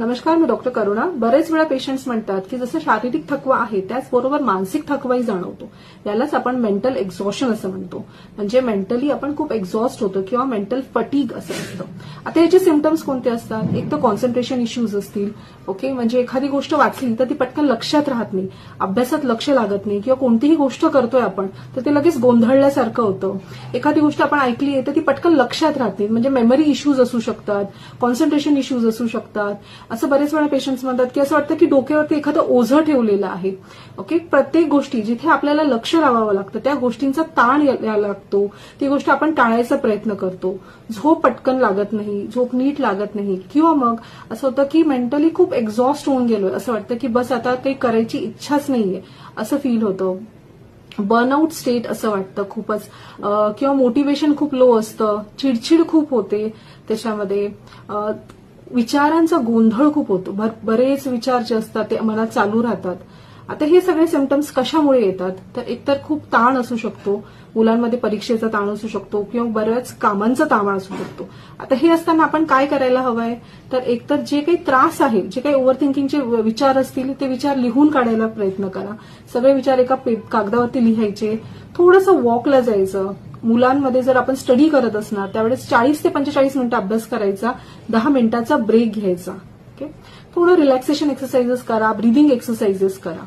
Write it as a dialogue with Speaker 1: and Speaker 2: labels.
Speaker 1: नमस्कार, मी डॉक्टर करुणा. बरेच वेळा पेशंट्स म्हणतात की जसं शारीरिक थकवा आहे त्याचबरोबर मानसिक थकवाही जाणवतो. यालाच आपण मेंटल एक्झॉशन असं म्हणतो. म्हणजे मेंटली आपण खूप एक्झॉस्ट होतो किंवा मेंटल फटीग असं असतं. आता याचे सिम्पटम्स कोणते असतात? एक तर कॉन्सन्ट्रेशन इश्यूज असतील. ओके, म्हणजे एखादी गोष्ट वाचली तर ती पटकन लक्षात राहत नाही, अभ्यासात लक्ष लागत नाही किंवा कोणतीही गोष्ट करतोय आपण तर ते लगेच गोंधळल्यासारखं होतं. एखादी गोष्ट आपण ऐकली आहे तर ती पटकन लक्षात राहत नाही, म्हणजे मेमरी इश्यूज असू शकतात, कॉन्सन्ट्रेशन इश्यूज असू शकतात. असं बरेच वेळा पेशंट्स म्हणतात की असं वाटतं की डोक्यावरती एखादं ओझं ठेवलेलं आहे. ओके, प्रत्येक गोष्टी जिथे आपल्याला लक्ष लावावं लागतं त्या गोष्टींचा ताण यायला लागतो. ती गोष्ट आपण टाळायचा प्रयत्न करतो. झोप पटकन लागत नाही, झोप नीट लागत नाही किंवा मग असं होतं की मेंटली खूप एक्झॉस्ट होऊन गेलोय, असं वाटतं की बस आता काही करायची इच्छाच नाहीये असं फील होतं. बर्नआउट स्टेट असं वाटतं खूपच, किंवा मोटिवेशन खूप लो असतं, चिडचिड खूप होते त्याच्यामध्ये, विचारांचा गोंधळ खूप होतो, बरेच विचार जे असतात ते मनात चालू राहतात. आता हे सगळे सिम्पटम्स कशामुळे येतात? तर एकतर खूप ताण असू शकतो, मुलांमध्ये परीक्षेचा ताण असू शकतो किंवा बऱ्याच कामांचा ताण असू शकतो. आता हे असताना आपण काय करायला हवंय? तर एकतर जे काही त्रास आहे, जे काही ओव्हर थिंकिंगचे विचार असतील ते विचार लिहून काढायला प्रयत्न करा. सगळे विचार एका कागदावरती लिहायचे. थोडंसं वॉकला जायचं. मुलांमध्ये जर आपण स्टडी करत असणार त्यावेळेस 40 ते 45 मिनिटं अभ्यास करायचा, 10 मिनिटाचा ब्रेक घ्यायचा. ओके, थोडं रिलॅक्सेशन एक्सरसाइजेस करा, ब्रीदिंग एक्सरसाइजेस करा.